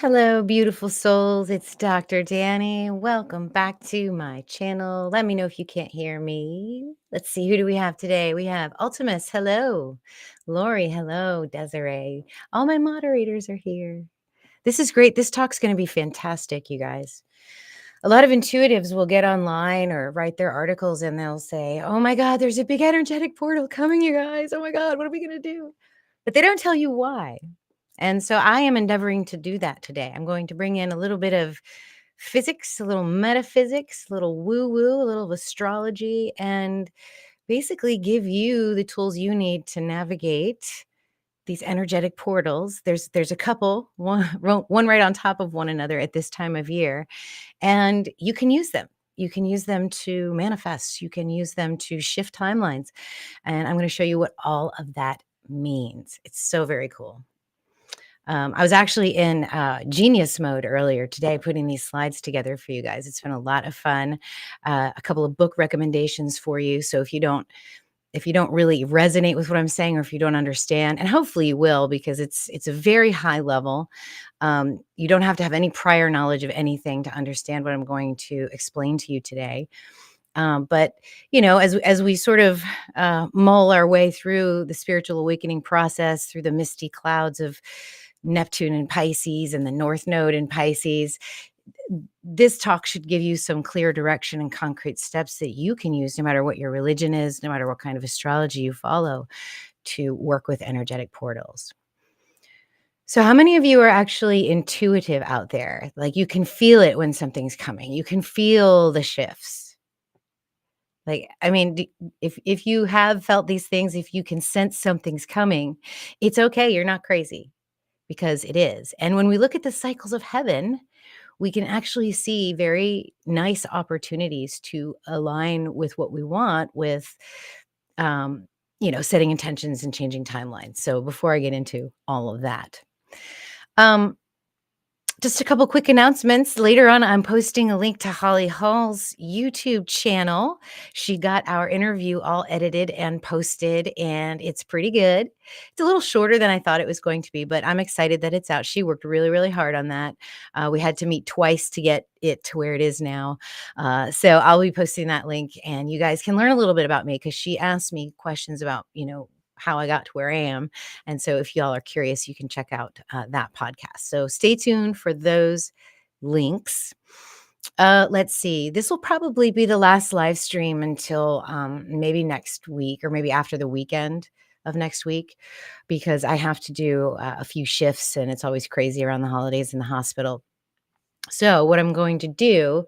Hello, beautiful souls. It's Dr. Danny. Welcome back to my channel. Let me know if you can't hear me. Let's see, who do we have today? We have Ultimus. Hello. Lori. Hello. Desiree. All my moderators are here. This is great. This talk's going to be fantastic, you guys. A lot of intuitives will get online or write their articles and they'll say, oh my God, there's a big energetic portal coming, you guys. Oh my God, what are we going to do? But they don't tell you why. And so I am endeavoring to do that today. I'm going to bring in a little bit of physics, a little metaphysics, a little woo-woo, a little of astrology, and basically give you the tools you need to navigate these energetic portals. There's a couple, one right on top of one another at this time of year, and you can use them. You can use them to manifest. You can use them to shift timelines. And I'm going to show you what all of that means. It's so very cool. I was actually in genius mode earlier today, putting these slides together for you guys. It's been a lot of fun. A couple of book recommendations for you. So if you don't really resonate with what I'm saying, or if you don't understand, and hopefully you will, because it's a very high level. You don't have to have any prior knowledge of anything to understand what I'm going to explain to you today. But as we sort of mull our way through the spiritual awakening process, through the misty clouds of Neptune and Pisces and the North Node in Pisces, this talk should give you some clear direction and concrete steps that you can use, no matter what your religion is, no matter what kind of astrology you follow, to work with energetic portals. So how many of you are actually intuitive out there? Like, you can feel it when something's coming. You can feel the shifts. Like, I mean, if you have felt these things, if you can sense something's coming, it's okay. You're not crazy, because it is. And when we look at the cycles of heaven, we can actually see very nice opportunities to align with what we want with, setting intentions and changing timelines. So before I get into all of that, just a couple quick announcements. Later on, I'm posting a link to Holly Hall's YouTube channel. She got our interview all edited and posted, and it's pretty good. It's a little shorter than I thought it was going to be, but I'm excited that it's out. She worked really, really hard on that. We had to meet twice to get it to where it is now. So I'll be posting that link, and you guys can learn a little bit about me, because she asked me questions about, how I got to where I am. And so if y'all are curious, you can check out that podcast. So stay tuned for those links. Let's see. This will probably be the last live stream until maybe next week, or maybe after the weekend of next week, because I have to do a few shifts, and it's always crazy around the holidays in the hospital. So what I'm going to do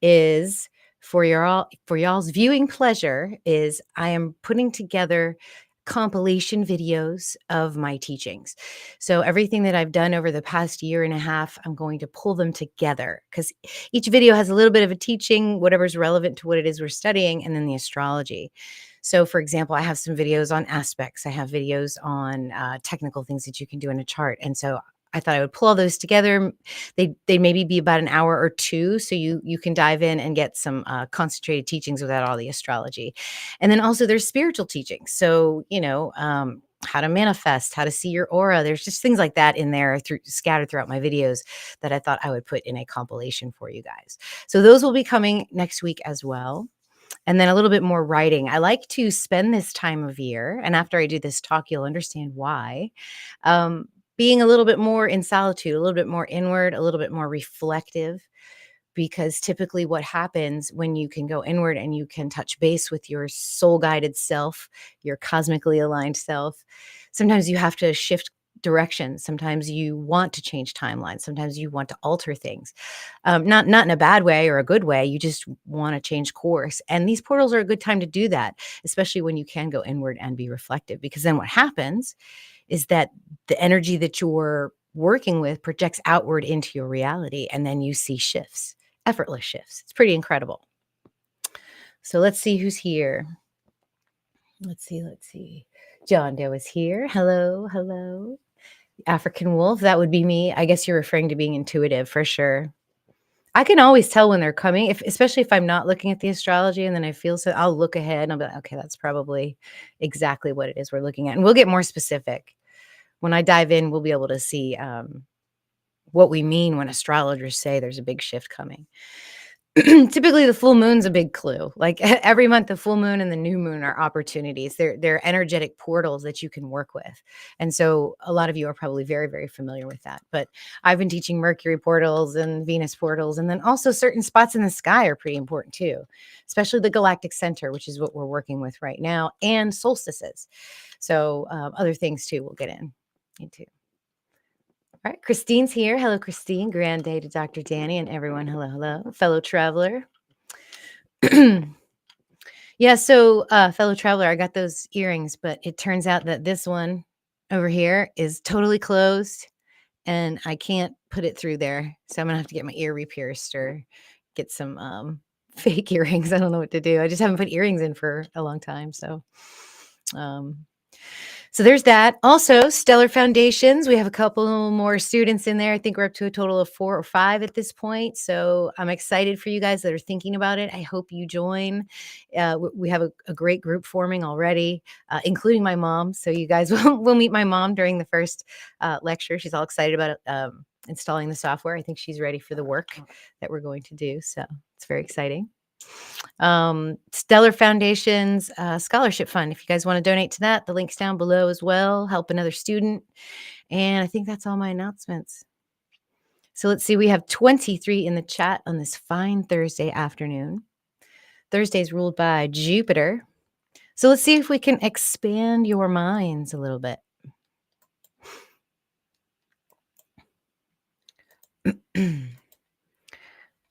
is, for y'all's viewing pleasure, is I am putting together compilation videos of my teachings. So everything that I've done over the past year and a half, I'm going to pull them together, because each video has a little bit of a teaching, whatever's relevant to what it is we're studying, and then the astrology. So for example, I have some videos on aspects. I have videos on technical things that you can do in a chart. And so I thought I would pull all those together. They maybe be about an hour or two, so you can dive in and get some concentrated teachings without all the astrology. And then also there's spiritual teachings. So how to manifest, how to see your aura. There's just things like that in there scattered throughout my videos that I thought I would put in a compilation for you guys. So those will be coming next week as well. And then a little bit more writing. I like to spend this time of year, and after I do this talk, you'll understand why. Being a little bit more in solitude, a little bit more inward, a little bit more reflective, because typically what happens when you can go inward and you can touch base with your soul guided self, your cosmically aligned self, sometimes you have to shift direction. Sometimes you want to change timelines. Sometimes you want to alter things, not in a bad way or a good way. You just want to change course. And these portals are a good time to do that, especially when you can go inward and be reflective, because then what happens is that the energy that you're working with projects outward into your reality, and then you see shifts, effortless shifts. It's pretty incredible. So let's see who's here. Let's see. John Doe is here. Hello. African wolf, that would be me. I guess you're referring to being intuitive for sure. I can always tell when they're coming, especially if I'm not looking at the astrology, and then I feel so, I'll look ahead and I'll be like, okay, that's probably exactly what it is we're looking at. And we'll get more specific. When I dive in, we'll be able to see, what we mean when astrologers say there's a big shift coming. Typically, the full moon's a big clue. Like every month, the full moon and the new moon are opportunities. They're energetic portals that you can work with. And so a lot of you are probably very, very familiar with that. But I've been teaching Mercury portals and Venus portals. And then also certain spots in the sky are pretty important too, especially the galactic center, which is what we're working with right now, and solstices. So other things too we'll get into. All right, Christine's here. Hello, Christine. Grand day to Dr. Danny and everyone. Hello, hello, fellow traveler. Yeah, so fellow traveler, I got those earrings, but it turns out that this one over here is totally closed and I can't put it through there. So I'm gonna have to get my ear re-pierced or get some fake earrings. I don't know what to do. I just haven't put earrings in for a long time. Um, so there's that. Also, Stellar Foundations. We have a couple more students in there. I think we're up to a total of 4 or 5 at this point. So I'm excited for you guys that are thinking about it. I hope you join. We have a great group forming already, including my mom. So you guys will meet my mom during the first lecture. She's all excited about installing the software. I think she's ready for the work that we're going to do. So it's very exciting. Stellar Foundations Scholarship Fund. If you guys want to donate to that, the link's down below as well. Help another student. And I think that's all my announcements. So let's see. We have 23 in the chat on this fine Thursday afternoon. Thursday's ruled by Jupiter. So let's see if we can expand your minds a little bit.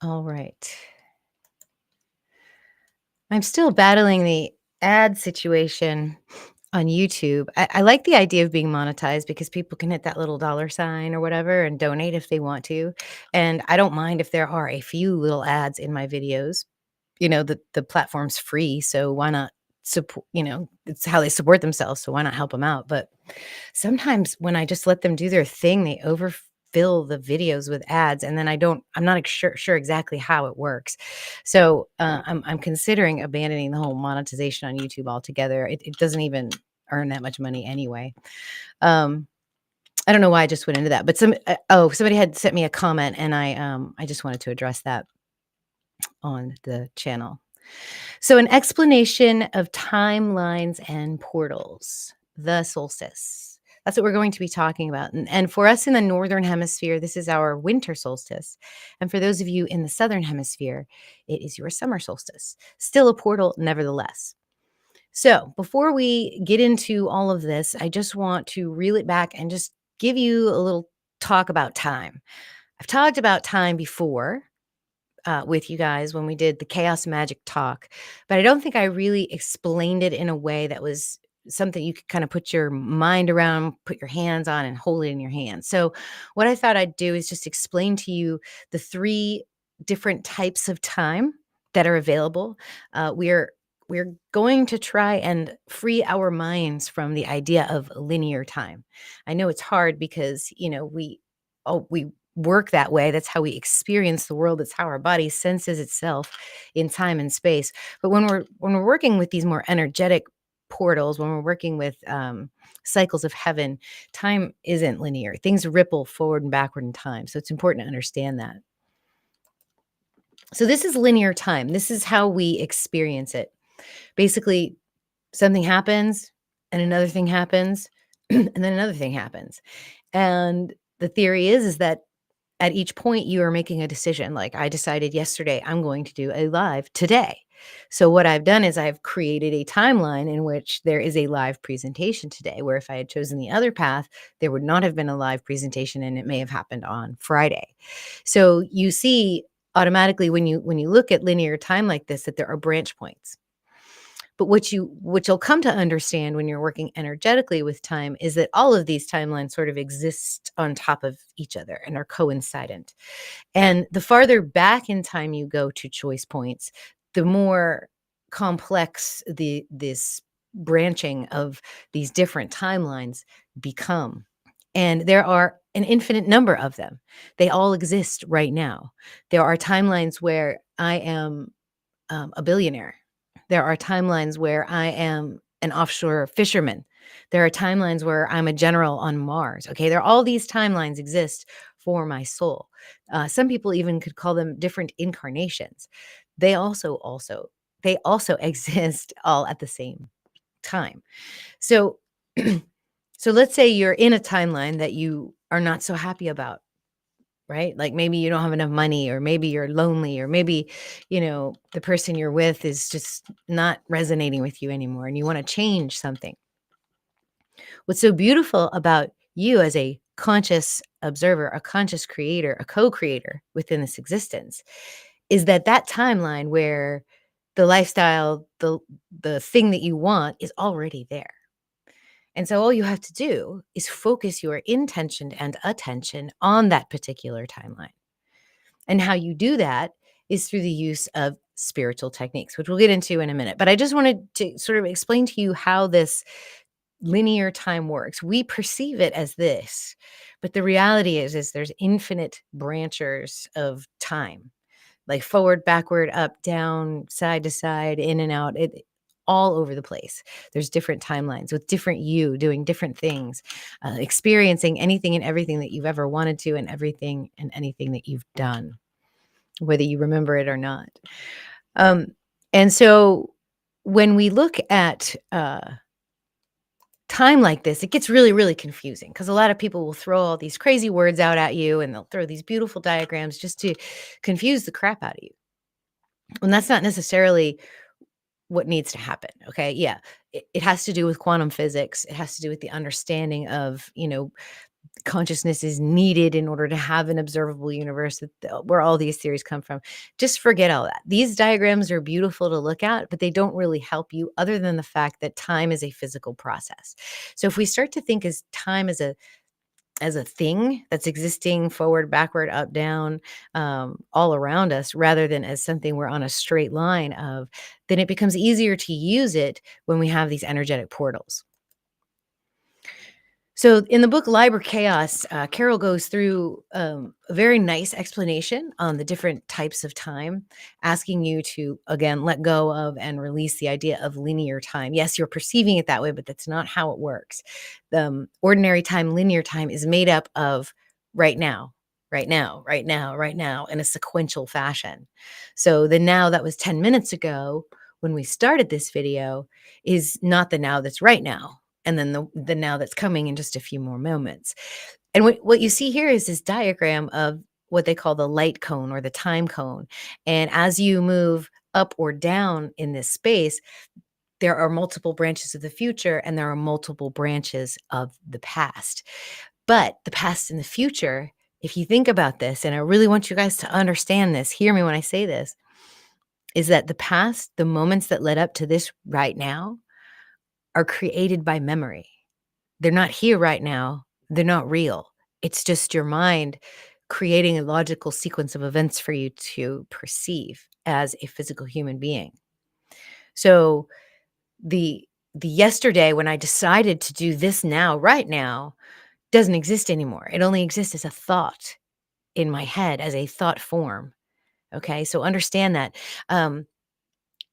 All right. I'm still battling the ad situation on YouTube. I like the idea of being monetized because people can hit that little dollar sign or whatever and donate if they want to. And I don't mind if there are a few little ads in my videos. The platform's free, so why not support, it's how they support themselves, so why not help them out? But sometimes when I just let them do their thing, they overfill the videos with ads, and then I'm not sure exactly how it works. So I'm considering abandoning the whole monetization on YouTube altogether. It doesn't even earn that much money anyway. I don't know why I just went into that, but somebody had sent me a comment, and I just wanted to address that on the channel. So an explanation of timelines and portals, the solstice. That's what we're going to be talking about. And for us in the Northern Hemisphere, this is our winter solstice. And for those of you in the Southern Hemisphere, it is your summer solstice. Still a portal, nevertheless. So before we get into all of this, I just want to reel it back and just give you a little talk about time. I've talked about time before with you guys when we did the Chaos Magic talk, but I don't think I really explained it in a way that was something you could kind of put your mind around, put your hands on, and hold it in your hand. So what I thought I'd do is just explain to you the 3 different types of time that are available. We're going to try and free our minds from the idea of linear time. I know it's hard because we work that way. That's how we experience the world. That's how our body senses itself in time and space. But when we're working with these more energetic portals, when we're working with cycles of heaven, time isn't linear. Things ripple forward and backward in time. So it's important to understand that. So this is linear time. This is how we experience it. Basically, something happens and another thing happens and then another thing happens. And the theory is that at each point you are making a decision. Like I decided yesterday I'm going to do a live today. So what I've done is I've created a timeline in which there is a live presentation today, where if I had chosen the other path, there would not have been a live presentation and it may have happened on Friday. So you see automatically when you look at linear time like this, that there are branch points. But what you'll come to understand when you're working energetically with time is that all of these timelines sort of exist on top of each other and are coincident. And the farther back in time you go to choice points, the more complex this branching of these different timelines become. And there are an infinite number of them. They all exist right now. There are timelines where I am a billionaire. There are timelines where I am an offshore fisherman. There are timelines where I'm a general on Mars. Okay, all these timelines exist for my soul. Some people even could call them different incarnations. They also exist all at the same time. So so let's say you're in a timeline that you are not so happy about, right? Like maybe you don't have enough money, or maybe you're lonely, or maybe, the person you're with is just not resonating with you anymore and you want to change something. What's so beautiful about you as a conscious observer, a conscious creator, a co-creator within this existence is that timeline where the lifestyle, the thing that you want is already there. And so all you have to do is focus your intention and attention on that particular timeline. And how you do that is through the use of spiritual techniques, which we'll get into in a minute. But I just wanted to sort of explain to you how this linear time works. We perceive it as this, but the reality is there's infinite branchers of time, like forward, backward, up, down, side to side, in and out, all over the place. There's different timelines with different you doing different things, experiencing anything and everything that you've ever wanted to, and everything and anything that you've done, whether you remember it or not. Um, and so when we look at time like this, it gets really, really confusing because a lot of people will throw all these crazy words out at you, and they'll throw these beautiful diagrams just to confuse the crap out of you. And that's not necessarily what needs to happen. Okay. Yeah. It has to do with quantum physics. It has to do with the understanding of, consciousness is needed in order to have an observable universe, where all these theories come from. Just forget all that. These diagrams are beautiful to look at, but they don't really help you other than the fact that time is a physical process. So if we start to think as time as a thing that's existing forward, backward, up, down, all around us, rather than as something we're on a straight line of, then it becomes easier to use it when we have these energetic portals. So in the book Liber Chaos, Carol goes through a very nice explanation on the different types of time, asking you to, again, let go of and release the idea of linear time. Yes, you're perceiving it that way, but that's not how it works. Ordinary time, linear time is made up of right now, right now, right now, right now, in a sequential fashion. So the now that was 10 minutes ago when we started this video is not the now that's right now, and then the now that's coming in just a few more moments. And what you see here is this diagram of what they call the light cone or the time cone. And as you move up or down in this space, there are multiple branches of the future and there are multiple branches of the past. But the past and the future, if you think about this, and I really want you guys to understand this, hear me when I say this, is that the past, the moments that led up to this right now, are created by memory. They're not here right now. They're not real. It's just your mind creating a logical sequence of events for you to perceive as a physical human being. So the yesterday when I decided to do this now, right now, doesn't exist anymore. It only exists as a thought in my head, as a thought form. Okay? So understand that.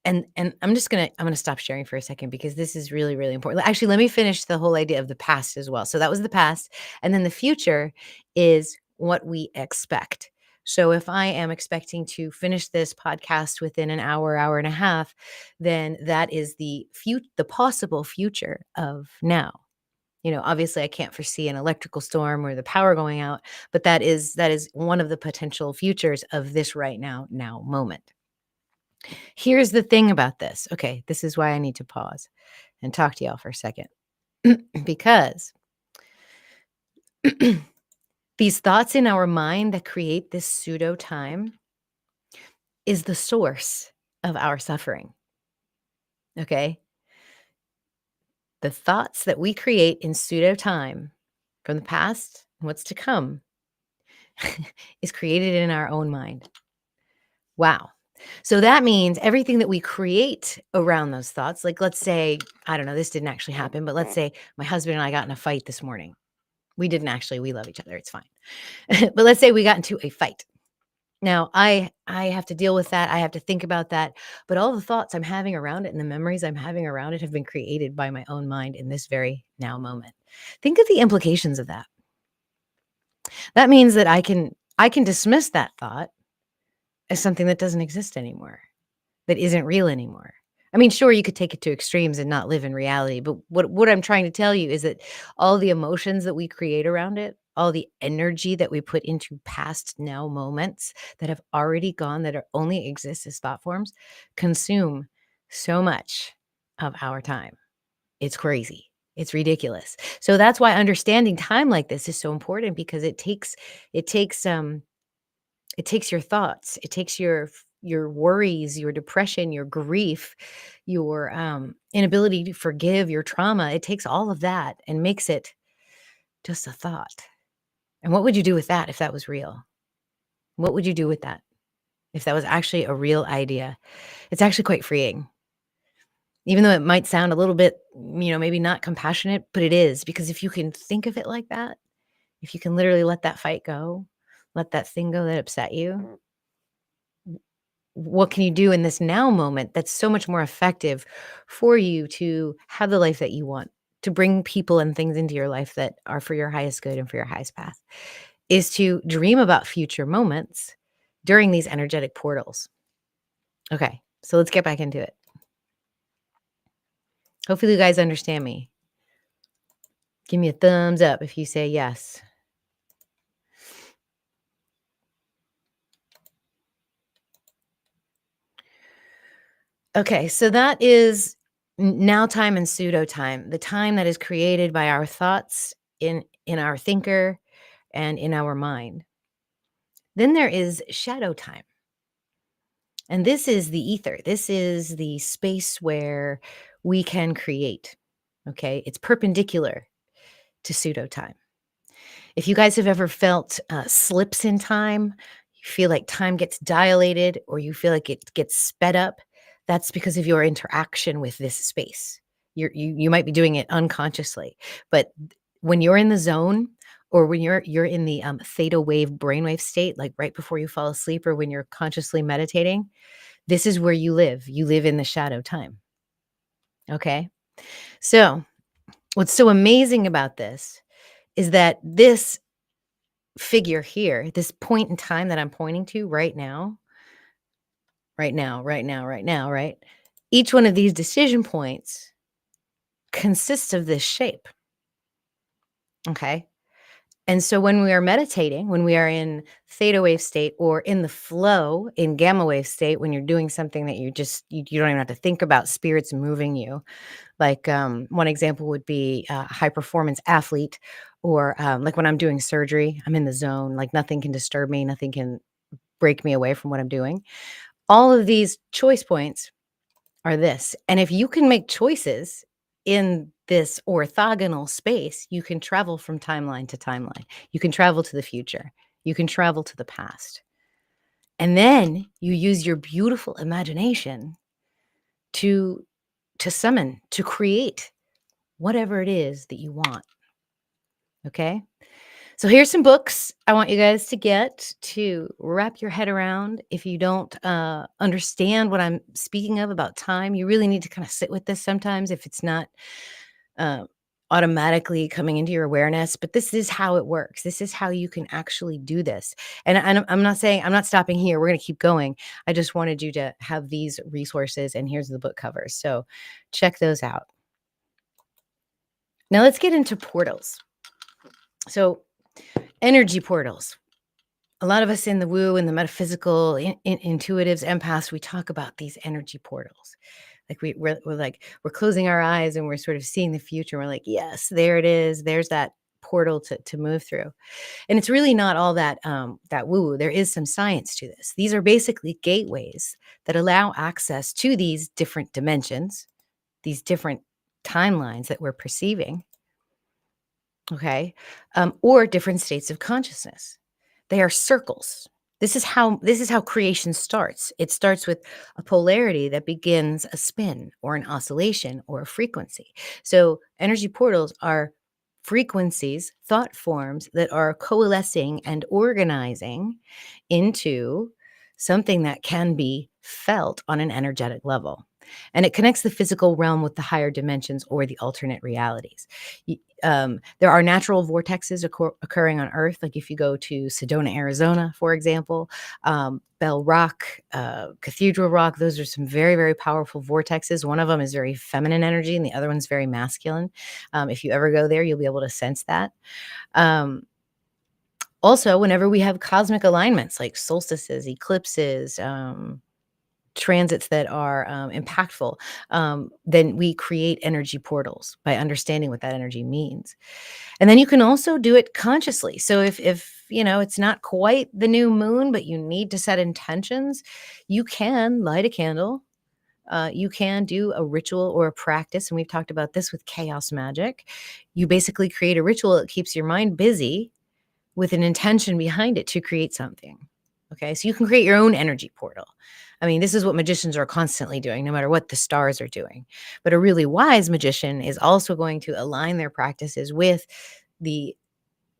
And I'm gonna stop sharing for a second because this is really, really important. Actually, let me finish the whole idea of the past as well. So that was the past, and then the future is what we expect. So if I am expecting to finish this podcast within an hour, hour and a half, then that is the possible future of now. Obviously I can't foresee an electrical storm or the power going out, but that is one of the potential futures of this right now moment. Here's the thing about this. Okay, this is why I need to pause and talk to y'all for a second. Because these thoughts in our mind that create this pseudo time is the source of our suffering. Okay? The thoughts that we create in pseudo time from the past and what's to come is created in our own mind. Wow. So that means everything that we create around those thoughts, like let's say, I don't know, this didn't actually happen, but let's say my husband and I got in a fight this morning. We didn't actually, we love each other. It's fine. But let's say we got into a fight. Now I have to deal with that. I have to think about that. But all the thoughts I'm having around it and the memories I'm having around it have been created by my own mind in this very now moment. Think of the implications of that. That means that I can dismiss that thought as something that doesn't exist anymore, that isn't real anymore. I mean, sure, you could take it to extremes and not live in reality, but what I'm trying to tell you is that all the emotions that we create around it, all the energy that we put into past now moments that have already gone, that are only exist as thought forms, consume so much of our time. It's crazy. It's ridiculous. So that's why understanding time like this is so important because it takes it takes your thoughts, it takes your worries, your depression, your grief, your inability to forgive, your trauma. It takes all of that and makes it just a thought. And what would you do with that if that was real? What would you do with that if that was actually a real idea? It's actually quite freeing. Even though it might sound a little bit, maybe not compassionate, but it is because if you can think of it like that, if you can literally let that fight go, let that thing go that upset you, what can you do in this now moment that's so much more effective for you to have the life that you want, to bring people and things into your life that are for your highest good and for your highest path, is to dream about future moments during these energetic portals. Okay, so let's get back into it. Hopefully, you guys understand me. Give me a thumbs up if you say yes. Okay, so that is now time and pseudo time, the time that is created by our thoughts in our thinker and in our mind. Then there is shadow time. And this is the ether. This is the space where we can create. Okay, it's perpendicular to pseudo time. If you guys have ever felt slips in time, you feel like time gets dilated or you feel like it gets sped up, that's because of your interaction with this space. You might be doing it unconsciously, but when you're in the zone or when you're in the theta wave brainwave state, like right before you fall asleep or when you're consciously meditating, this is where you live. You live in the shadow time. Okay. So, what's so amazing about this is that this figure here, this point in time that I'm pointing to right now, right now, right now, right now, right? Each one of these decision points consists of this shape. Okay. And so when we are meditating, when we are in theta wave state or in the flow in gamma wave state, when you're doing something that you don't even have to think about spirits moving you. Like one example would be a high performance athlete, or like when I'm doing surgery, I'm in the zone, like nothing can disturb me, nothing can break me away from what I'm doing. All of these choice points are this. And if you can make choices in this orthogonal space, you can travel from timeline to timeline. You can travel to the future. You can travel to the past. And then you use your beautiful imagination to summon, to create whatever it is that you want. Okay? So here's some books I want you guys to get to wrap your head around. If you don't understand what I'm speaking of about time, you really need to kind of sit with this sometimes if it's not uh, automatically coming into your awareness. But this is how it works. This is how you can actually do this. And I'm not saying, I'm not stopping here. We're going to keep going. I just wanted you to have these resources, and here's the book covers. So check those out. Now let's get into portals. So energy portals. A lot of us in the woo and the metaphysical, intuitives, empaths, we talk about these energy portals. Like we're like, we're closing our eyes and we're sort of seeing the future. We're like, yes, there it is. There's that portal to move through. And it's really not all that that woo. There is some science to this. These are basically gateways that allow access to these different dimensions, these different timelines that we're perceiving. Okay. Or different states of consciousness. They are circles. This is how creation starts. It starts with a polarity that begins a spin or an oscillation or a frequency. So energy portals are frequencies, thought forms that are coalescing and organizing into something that can be felt on an energetic level. and it connects the physical realm with the higher dimensions or the alternate realities. There are natural vortexes occurring on Earth. Like if you go to Sedona, Arizona, for example, Bell Rock, Cathedral Rock, those are some very, very powerful vortexes. One of them is very feminine energy, and the other one's very masculine. If you ever go there, you'll be able to sense that. Um, Also, whenever we have cosmic alignments like solstices, eclipses, transits that are impactful, then we create energy portals by understanding what that energy means. And then you can also do it consciously. So if it's not quite the new moon, but you need to set intentions, you can light a candle. You can do a ritual or a practice, and we've talked about this with chaos magic. You basically create a ritual that keeps your mind busy with an intention behind it to create something. Okay, so you can create your own energy portal. I mean, this is what magicians are constantly doing, no matter what the stars are doing. But a really wise magician is also going to align their practices with the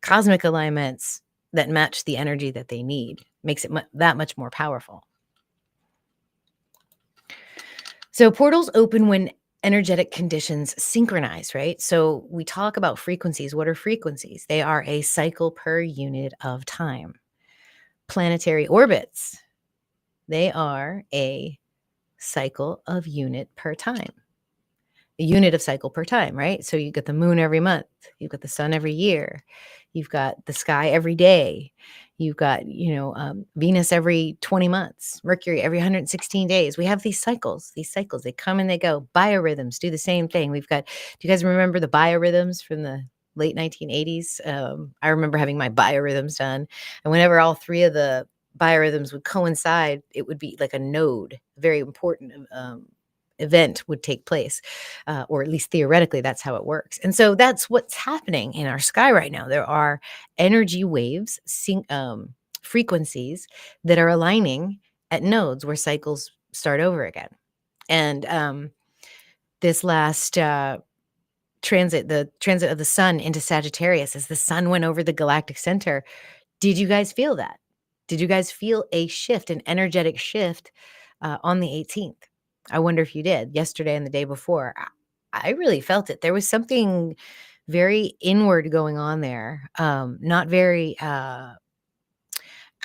cosmic alignments that match the energy that they need. Makes it that much more powerful. So portals open when energetic conditions synchronize, right? So we talk about frequencies. What are frequencies? They are a cycle per unit of time. Planetary orbits, they are a cycle of unit per time. A unit of cycle per time, right? So you get the moon every month, you've got the sun every year, you've got the sky every day, you've got, Venus every 20 months, Mercury every 116 days. We have these cycles, they come and they go. Biorhythms do the same thing. Do you guys remember the biorhythms from the late 1980s? I remember having my biorhythms done. And whenever all three of the biorhythms would coincide, it would be like a node, a very important event would take place, or at least theoretically, that's how it works. And so that's what's happening in our sky right now. There are energy waves, frequencies that are aligning at nodes where cycles start over again. And this last the transit of the sun into Sagittarius, as the sun went over the galactic center, did you guys feel that? Did you guys feel a shift, an energetic shift on the 18th? I wonder if you did yesterday and the day before. I really felt it. There was something very inward going on there, not very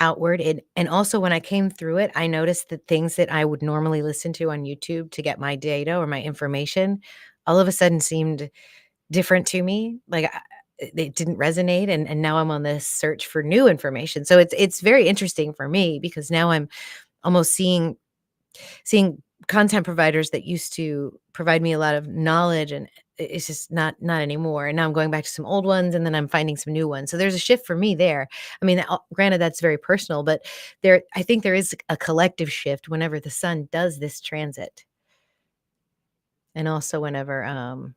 outward. And also, when I came through it, I noticed that things that I would normally listen to on YouTube to get my data or my information all of a sudden seemed different to me. Like it didn't resonate, and now I'm on this search for new information. So it's very interesting for me because now I'm almost seeing content providers that used to provide me a lot of knowledge, and it's just not anymore. And now I'm going back to some old ones, and then I'm finding some new ones. So there's a shift for me there. I mean, granted, that's very personal, but I think there is a collective shift whenever the sun does this transit, and also whenever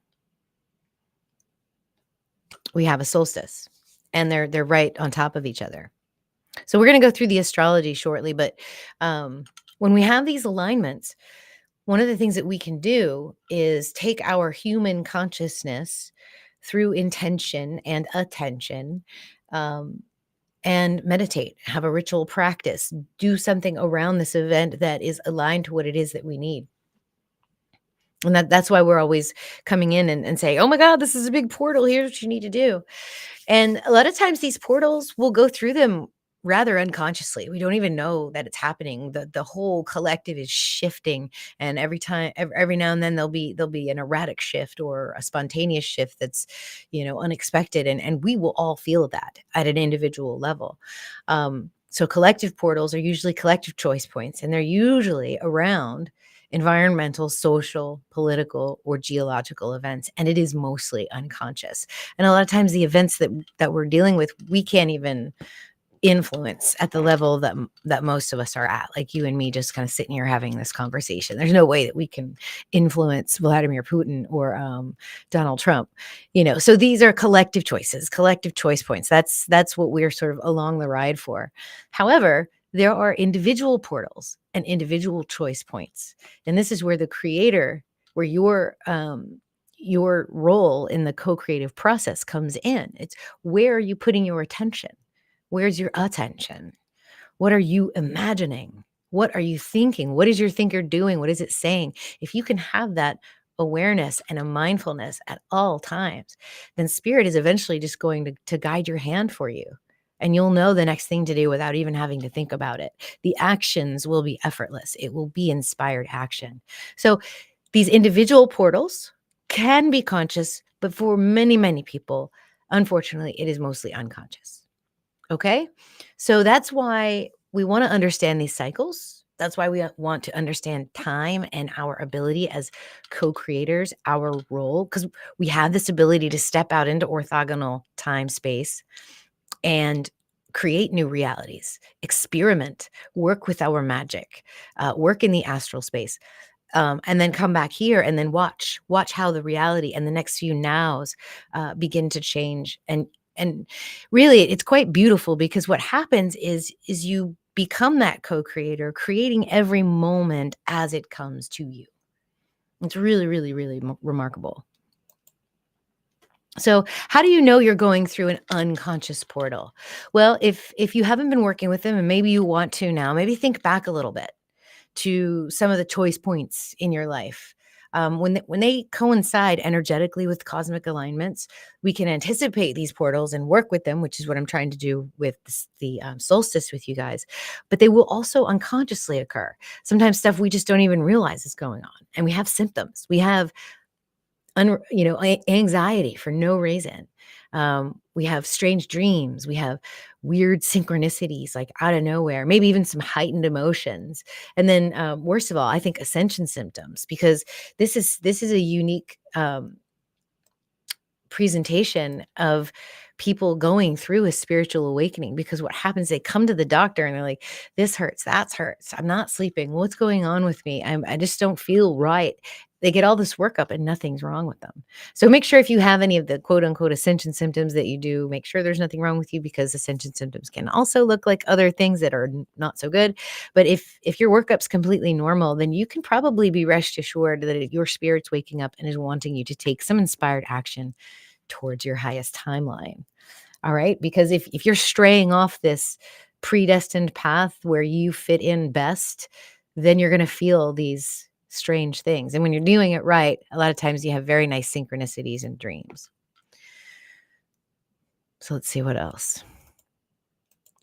we have a solstice, and they're right on top of each other. So we're going to go through the astrology shortly, but when we have these alignments, one of the things that we can do is take our human consciousness through intention and attention, and meditate, have a ritual practice, do something around this event that is aligned to what it is that we need. And that's why we're always coming in and saying, oh my God, this is a big portal. Here's what you need to do. And a lot of times these portals, will go through them rather unconsciously. We don't even know that it's happening. The whole collective is shifting, and every now and then there'll be an erratic shift or a spontaneous shift that's unexpected, and we will all feel that at an individual level. So collective portals are usually collective choice points, and they're usually around environmental, social, political, or geological events, and it is mostly unconscious. And a lot of times the events that we're dealing with, we can't even influence at the level that most of us are at, like you and me just kind of sitting here having this conversation. There's no way that we can influence Vladimir Putin or Donald Trump, so these are collective choices, collective choice points. That's what we're sort of along the ride for. However, there are individual portals and individual choice points, and this is where the creator, where your role in the co-creative process comes in. It's where are you putting your attention? Where's your attention? What are you imagining? What are you thinking? What is your thinker doing? What is it saying? If you can have that awareness and a mindfulness at all times, then spirit is eventually just going to guide your hand for you. And you'll know the next thing to do without even having to think about it. The actions will be effortless. It will be inspired action. So these individual portals can be conscious, but for many, many people, unfortunately, it is mostly unconscious. Okay. So that's why we want to understand these cycles. That's why we want to understand time and our ability as co creators, our role, because we have this ability to step out into orthogonal time space and create new realities, experiment, work with our magic, work in the astral space. And then come back here and then watch how the reality and the next few nows begin to change. And really, it's quite beautiful because what happens is you become that co-creator, creating every moment as it comes to you. It's really, really, really remarkable. So, how do you know you're going through an unconscious portal? Well, if you haven't been working with them and maybe you want to now, maybe think back a little bit to some of the choice points in your life. When they coincide energetically with cosmic alignments, we can anticipate these portals and work with them, which is what I'm trying to do with the solstice with you guys. But they will also unconsciously occur. Sometimes stuff we just don't even realize is going on, and we have symptoms. We have anxiety for no reason. We have strange dreams. We have weird synchronicities like out of nowhere, maybe even some heightened emotions. And then, worst of all, I think ascension symptoms, because this is a unique presentation of people going through a spiritual awakening, because what happens, they come to the doctor and they're like, this hurts, that's hurts, I'm not sleeping, what's going on with me, I just don't feel right. They get all this workup and nothing's wrong with them. So make sure if you have any of the quote unquote ascension symptoms that you do, make sure there's nothing wrong with you, because ascension symptoms can also look like other things that are not so good. But if your workup's completely normal, then you can probably be rest assured that your spirit's waking up and is wanting you to take some inspired action towards your highest timeline. All right. Because if you're straying off this predestined path where you fit in best, then you're going to feel these strange things. And when you're doing it right, a lot of times you have very nice synchronicities and dreams. So let's see what else.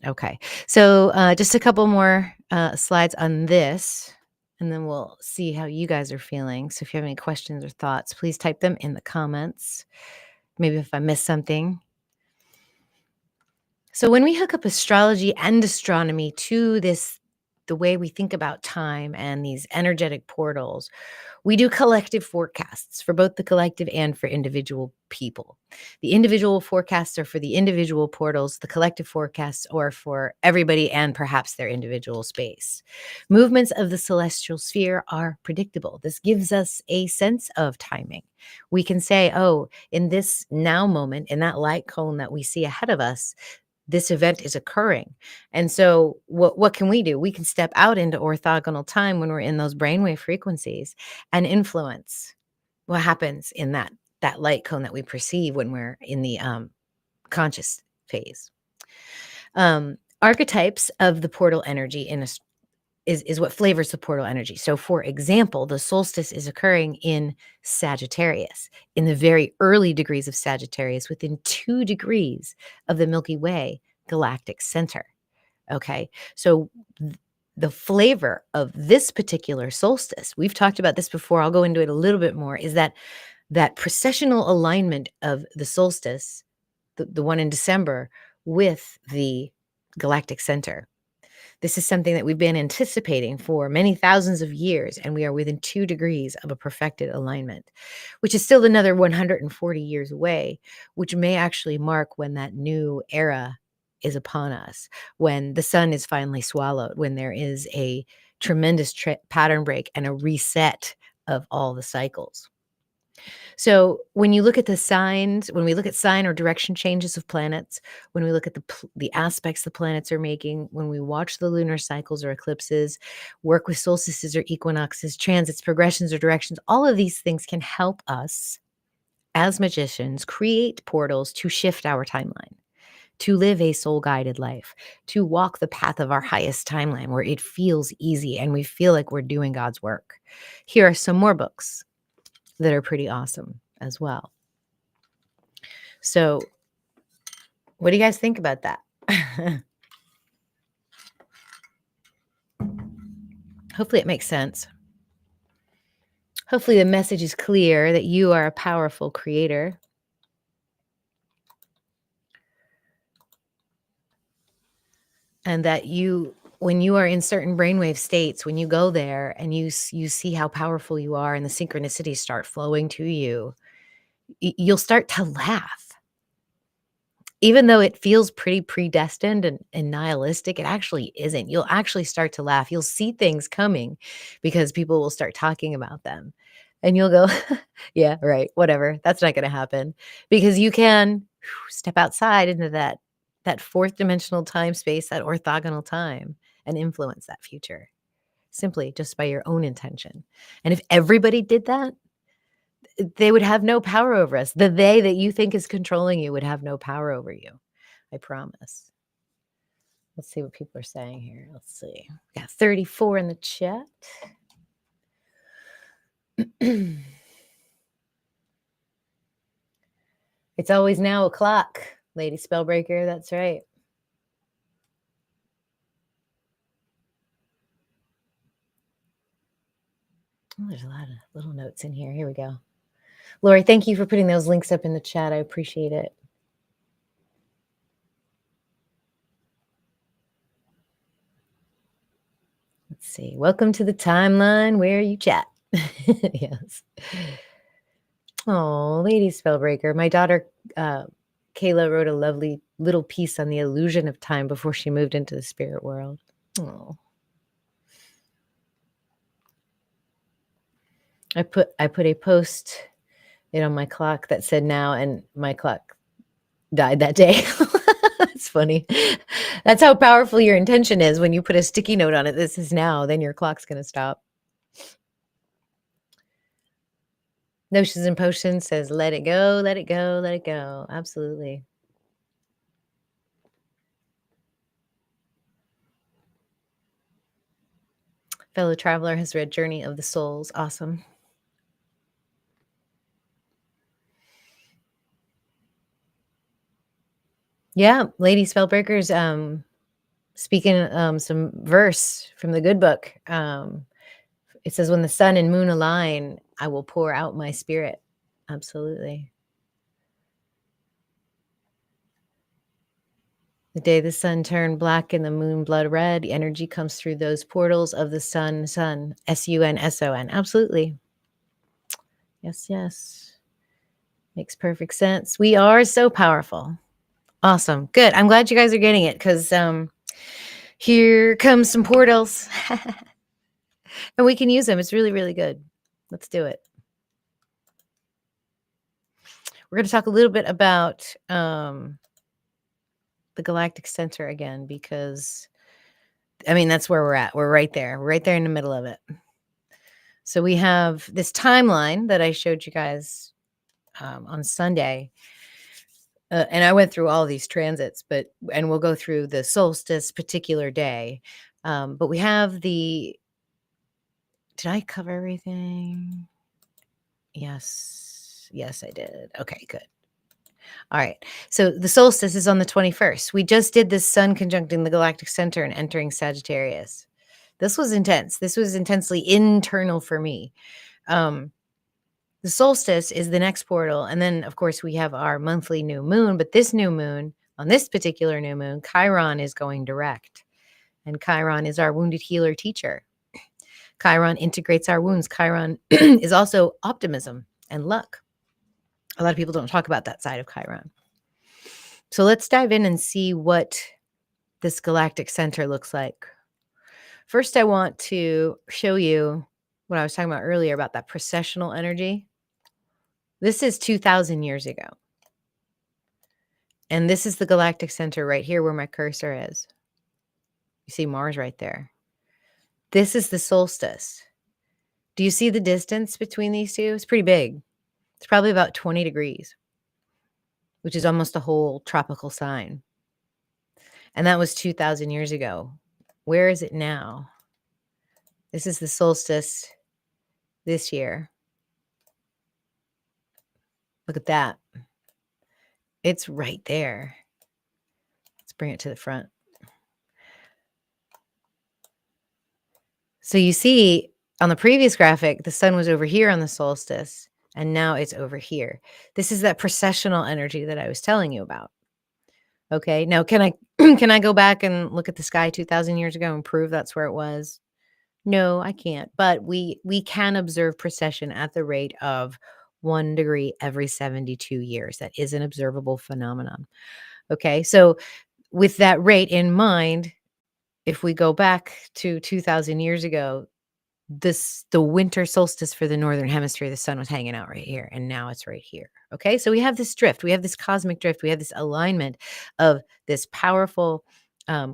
Okay. So just a couple more slides on this, and then we'll see how you guys are feeling. So if you have any questions or thoughts, please type them in the comments. Maybe if I missed something. So when we hook up astrology and astronomy to the way we think about time and these energetic portals, we do collective forecasts for both the collective and for individual people. The individual forecasts are for the individual portals, the collective forecasts are for everybody and perhaps their individual space. Movements of the celestial sphere are predictable. This gives us a sense of timing. We can say, oh, in this now moment, in that light cone that we see ahead of us, this event is occurring. And so what can we do? We can step out into orthogonal time when we're in those brainwave frequencies and influence what happens in that light cone that we perceive when we're in the conscious phase. Archetypes of the portal energy is what flavors the portal energy. So for example, the solstice is occurring in Sagittarius, in the very early degrees of Sagittarius, within 2 degrees of the Milky Way galactic center. Okay. So the flavor of this particular solstice, we've talked about this before, I'll go into it a little bit more, is that precessional alignment of the solstice, the one in December, with the galactic center. This is something that we've been anticipating for many thousands of years, and we are within 2 degrees of a perfected alignment, which is still another 140 years away, which may actually mark when that new era is upon us, when the sun is finally swallowed, when there is a tremendous pattern break and a reset of all the cycles. So when you look at the signs, when we look at sign or direction changes of planets, when we look at the aspects the planets are making, when we watch the lunar cycles or eclipses, work with solstices or equinoxes, transits, progressions or directions, all of these things can help us as magicians create portals to shift our timeline, to live a soul-guided life, to walk the path of our highest timeline where it feels easy and we feel like we're doing God's work. Here are some more books that are pretty awesome as well. So, what do you guys think about that? Hopefully it makes sense. Hopefully the message is clear that you are a powerful creator. And that when you are in certain brainwave states, when you go there and you see how powerful you are and the synchronicities start flowing to you, you'll start to laugh. Even though it feels pretty predestined and nihilistic, it actually isn't. You'll actually start to laugh. You'll see things coming because people will start talking about them. And you'll go, yeah, right, whatever. That's not going to happen. Because you can step outside into that fourth dimensional time space, that orthogonal time, and influence that future simply just by your own intention. And if everybody did that, they would have no power over us. The they that you think is controlling you would have no power over you. I promise. Let's see what people are saying here. Let's see. We got 34 in the chat. It's always now o'clock, Lady Spellbreaker. That's right. Oh, there's a lot of little notes in here. Here we go. Lori, thank you for putting those links up in the chat. I appreciate it. Let's see. Welcome to the timeline where you chat. Yes. Oh, Lady Spellbreaker. My daughter, Kayla, wrote a lovely little piece on the illusion of time before she moved into the spirit world. Oh. I put a post on my clock that said now, and my clock died that day. It's funny. That's how powerful your intention is. When you put a sticky note on it, this is now, then your clock's going to stop. Notions and Potions says, let it go, let it go, let it go. Absolutely. Fellow Traveler has read Journey of the Souls. Awesome. Yeah, Lady Spellbreaker's speaking some verse from the good book. It says, when the sun and moon align, I will pour out my spirit. Absolutely. The day the sun turned black and the moon blood red, the energy comes through those portals of the sun, S-U-N-S-O-N. Absolutely. Yes, yes. Makes perfect sense. We are so powerful. Awesome. Good. I'm glad you guys are getting it because here comes some portals. And we can use them. It's really, really good. Let's do it. We're going to talk a little bit about the galactic center again, because, I mean, that's where we're at. We're right there. We're right there in the middle of it. So we have this timeline that I showed you guys on Sunday. And I went through all these transits, and we'll go through the solstice particular day. But we have did I cover everything? Yes. Yes, I did. Okay, good. All right. So the solstice is on the 21st. We just did this sun conjuncting the galactic center and entering Sagittarius. This was intense. This was intensely internal for me. The solstice is the next portal. And then, of course, we have our monthly new moon. But this new moon, on this particular new moon, Chiron is going direct. And Chiron is our wounded healer teacher. Chiron integrates our wounds. Chiron is also optimism and luck. A lot of people don't talk about that side of Chiron. So let's dive in and see what this galactic center looks like. First, I want to show you what I was talking about earlier about that processional energy. This is 2,000 years ago. And this is the galactic center right here where my cursor is. You see Mars right there. This is the solstice. Do you see the distance between these two? It's pretty big. It's probably about 20 degrees, which is almost a whole tropical sign. And that was 2,000 years ago. Where is it now? This is the solstice this year. Look at that. It's right there. Let's bring it to the front. So you see on the previous graphic, the sun was over here on the solstice, and now it's over here. This is that processional energy that I was telling you about. Okay. Now, can I can I go back and look at the sky 2,000 years ago and prove that's where it was? No, I can't. But we can observe precession at the rate of 1 degree every 72 years. That is an observable phenomenon. Okay. So with that rate in mind, if we go back to 2,000 years ago, the winter solstice for the northern hemisphere, the sun was hanging out right here, and now it's right here. Okay, so we have this drift, we have this cosmic drift, we have this alignment of this powerful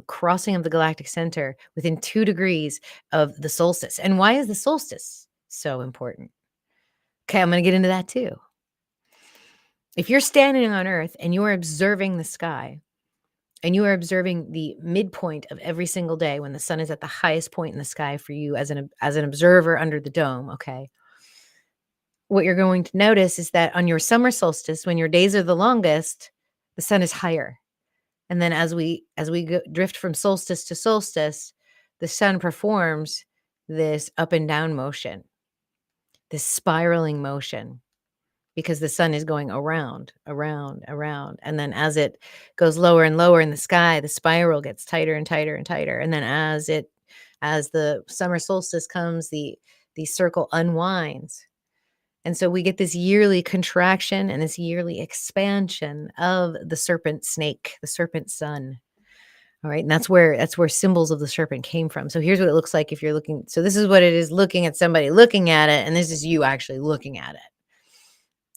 crossing of the galactic center within 2 degrees of the solstice. And why is the solstice so important? Okay, I'm going to get into that too. If you're standing on Earth and you are observing the sky, and you are observing the midpoint of every single day when the sun is at the highest point in the sky for you as an observer under the dome, okay? What you're going to notice is that on your summer solstice, when your days are the longest, the sun is higher. And then as we drift from solstice to solstice, the sun performs this up and down motion, this spiraling motion, because the sun is going around, around, around. And then as it goes lower and lower in the sky, the spiral gets tighter and tighter and tighter. And then as the summer solstice comes, the circle unwinds. And so we get this yearly contraction and this yearly expansion of the serpent snake, the serpent sun. All right. And that's where symbols of the serpent came from. So here's what it looks like if you're looking. So this is what it is looking at somebody looking at it. And this is you actually looking at it.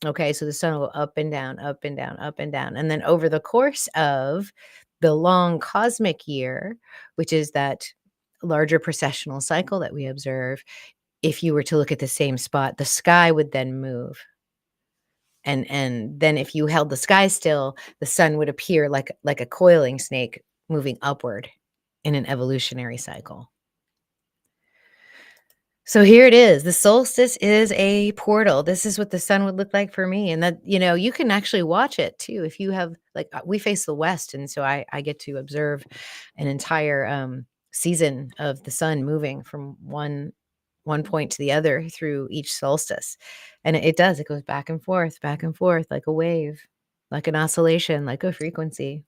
Okay, so the sun will go up and down, up and down, up and down. And then over the course of the long cosmic year, which is that larger precessional cycle that we observe, if you were to look at the same spot, the sky would then move. And then if you held the sky still, the sun would appear like a coiling snake moving upward in an evolutionary cycle. So here it is. The solstice is a portal. This is what the sun would look like for me. And that, you can actually watch it too. If you have, like, we face the west. And so I get to observe an entire season of the sun moving from one point to the other through each solstice. And it does, it goes back and forth, like a wave, like an oscillation, like a frequency.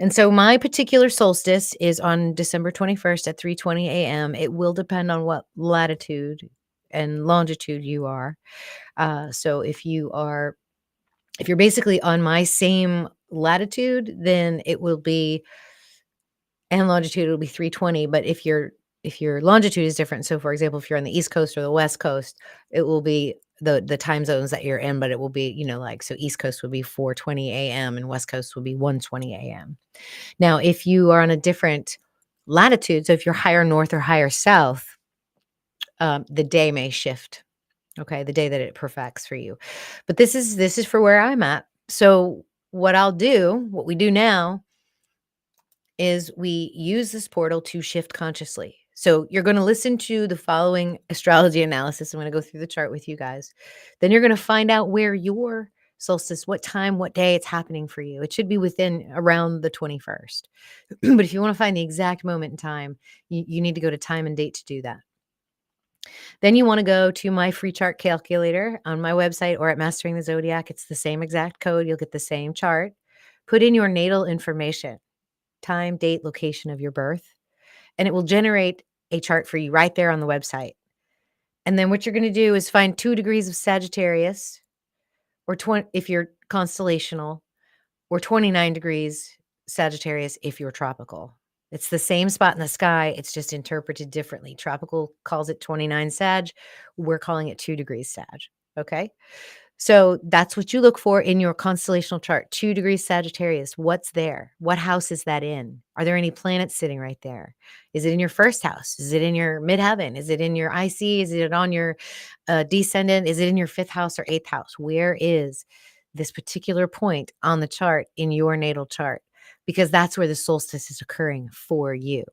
And so my particular solstice is on December 21st at 3:20 a.m. It will depend on what latitude and longitude you are. So if you're basically on my same latitude, then it will be, and longitude, it will be 3:20. But if your longitude is different, so for example, if you're on the East Coast or the West Coast, it will be the time zones that you're in, but it will be, like, so East Coast would be 4:20 a.m. and West Coast would be 1:20 a.m. Now, if you are on a different latitude, so if you're higher north or higher south, the day may shift. Okay, the day that it perfects for you. But this is for where I'm at. So what we do now is we use this portal to shift consciously. So you're going to listen to the following astrology analysis. I'm going to go through the chart with you guys. Then you're going to find out where your solstice, what time, what day it's happening for you. It should be within around the 21st. But if you want to find the exact moment in time, you need to go to time and date to do that. Then you want to go to my free chart calculator on my website or at Mastering the Zodiac. It's the same exact code. You'll get the same chart. Put in your natal information, time, date, location of your birth, and it will generate a chart for you right there on the website. And then what you're going to do is find 2 degrees of Sagittarius, or 20 if you're constellational, or 29 degrees Sagittarius if you're tropical. It's the same spot in the sky. It's just interpreted differently. Tropical calls it 29 Sag. We're calling it 2 degrees Sag. Okay. So that's what you look for in your constellational chart. 2 degrees Sagittarius. What's there? What house is that in? Are there any planets sitting right there? Is it in your first house? Is it in your midheaven? Is it in your IC? Is it on your descendant? Is it in your fifth house or eighth house? Where is this particular point on the chart in your natal chart? because that's where the solstice is occurring for you.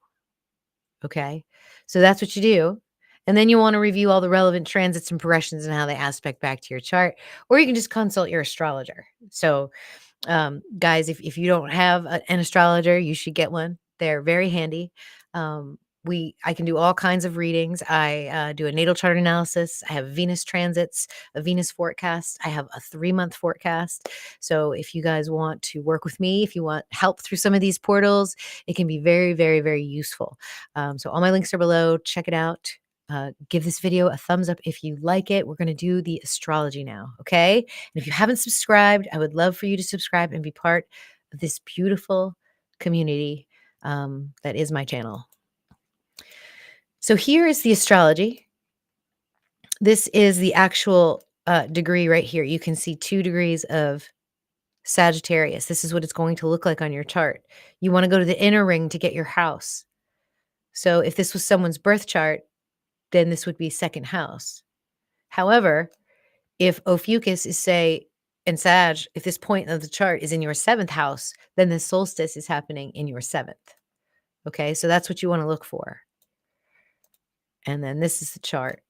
Okay. So that's what you do. And then you want to review all the relevant transits and progressions and how they aspect back to your chart, or you can just consult your astrologer. So guys, if you don't have an astrologer, you should get one. They're very handy. I can do all kinds of readings. I do a natal chart analysis. I have Venus transits, a Venus forecast. I have a 3-month forecast. So if you guys want to work with me, if you want help through some of these portals, it can be very, very, very useful. So all my links are below. Check it out. Give this video a thumbs up if you like it. We're going to do the astrology now. Okay. And if you haven't subscribed, I would love for you to subscribe and be part of this beautiful community that is my channel. So here is the astrology. This is the actual degree right here. You can see 2 degrees of Sagittarius. This is what it's going to look like on your chart. You want to go to the inner ring to get your house. So if this was someone's birth chart, then this would be second house. However, if Ophiuchus is, say, in Sag, if this point of the chart is in your 7th house, then the solstice is happening in your 7th. Okay, so that's what you want to look for. And then this is the chart.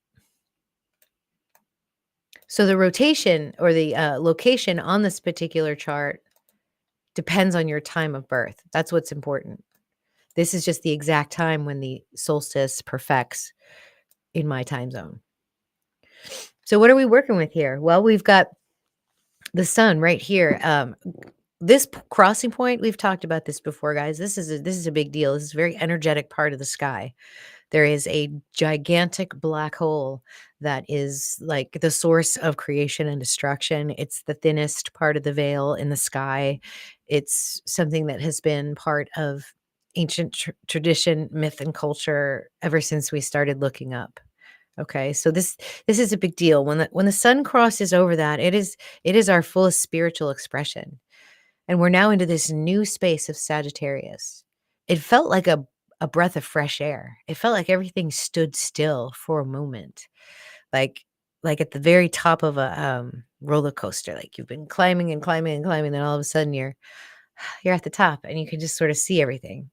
So the rotation or the location on this particular chart depends on your time of birth. That's what's important. This is just the exact time when the solstice perfects in my time zone. So what are we working with here? Well, we've got the sun right here. This crossing point, we've talked about this before, guys. This is a big deal. This is a very energetic part of the sky. There is a gigantic black hole that is like the source of creation and destruction. It's the thinnest part of the veil in the sky. It's something that has been part of ancient tradition, myth, and culture ever since we started looking up. Okay, so this is a big deal. When the sun crosses over that, it is our fullest spiritual expression. And we're now into this new space of Sagittarius. It felt like a breath of fresh air. It felt like everything stood still for a moment. Like like at the very top of a roller coaster. Like you've been climbing and climbing and climbing, then all of a sudden you're at the top and you can just sort of see everything.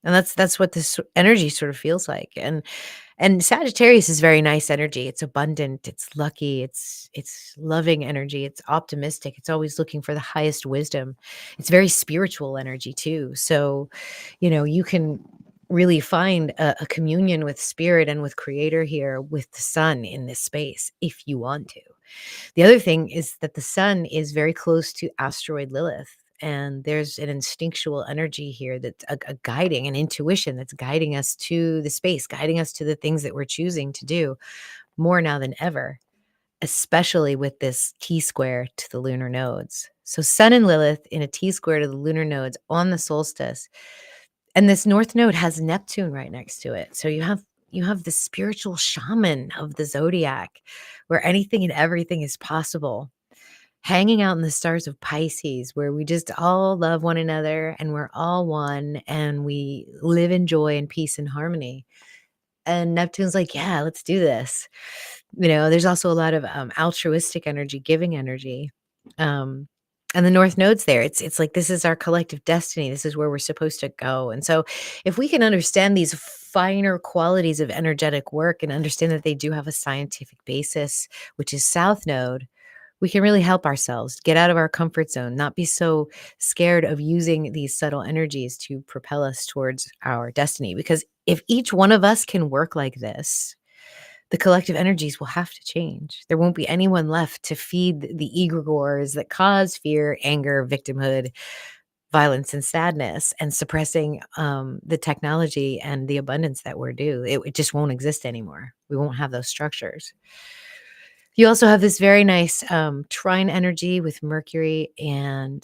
And that's what this energy sort of feels like. And Sagittarius is very nice energy. It's abundant, it's lucky, it's loving energy, it's optimistic, it's always looking for the highest wisdom. It's very spiritual energy too. So, you can really find a communion with spirit and with creator here with the sun in this space if you want to. The other thing is that the sun is very close to asteroid Lilith. And there's an instinctual energy here that's a guiding, an intuition that's guiding us to the space, guiding us to the things that we're choosing to do more now than ever, especially with this T square to the lunar nodes. So Sun and Lilith in a T square to the lunar nodes on the solstice. And this north node has Neptune right next to it. So you have the spiritual shaman of the zodiac where anything and everything is possible, hanging out in the stars of Pisces, where we just all love one another and we're all one and we live in joy and peace and harmony. And Neptune's like, yeah, let's do this. There's also a lot of altruistic energy, giving energy. Um, and the North Node's there. It's like this is our collective destiny. This is where we're supposed to go. And so if we can understand these finer qualities of energetic work and understand that they do have a scientific basis, which is South Node, we can really help ourselves get out of our comfort zone, not be so scared of using these subtle energies to propel us towards our destiny. Because if each one of us can work like this, the collective energies will have to change. There won't be anyone left to feed the egregores that cause fear, anger, victimhood, violence, and sadness, and suppressing the technology and the abundance that we're due. It just won't exist anymore. We won't have those structures. You also have this very nice trine energy with Mercury and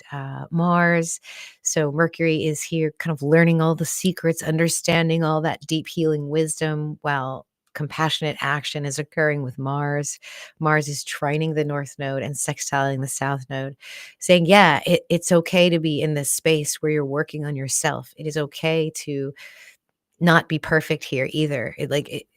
Mars. So Mercury is here kind of learning all the secrets, understanding all that deep healing wisdom, while compassionate action is occurring with Mars. Mars is trining the North Node and sextiling the South Node, saying, yeah, it's okay to be in this space where you're working on yourself. It is okay to not be perfect here either.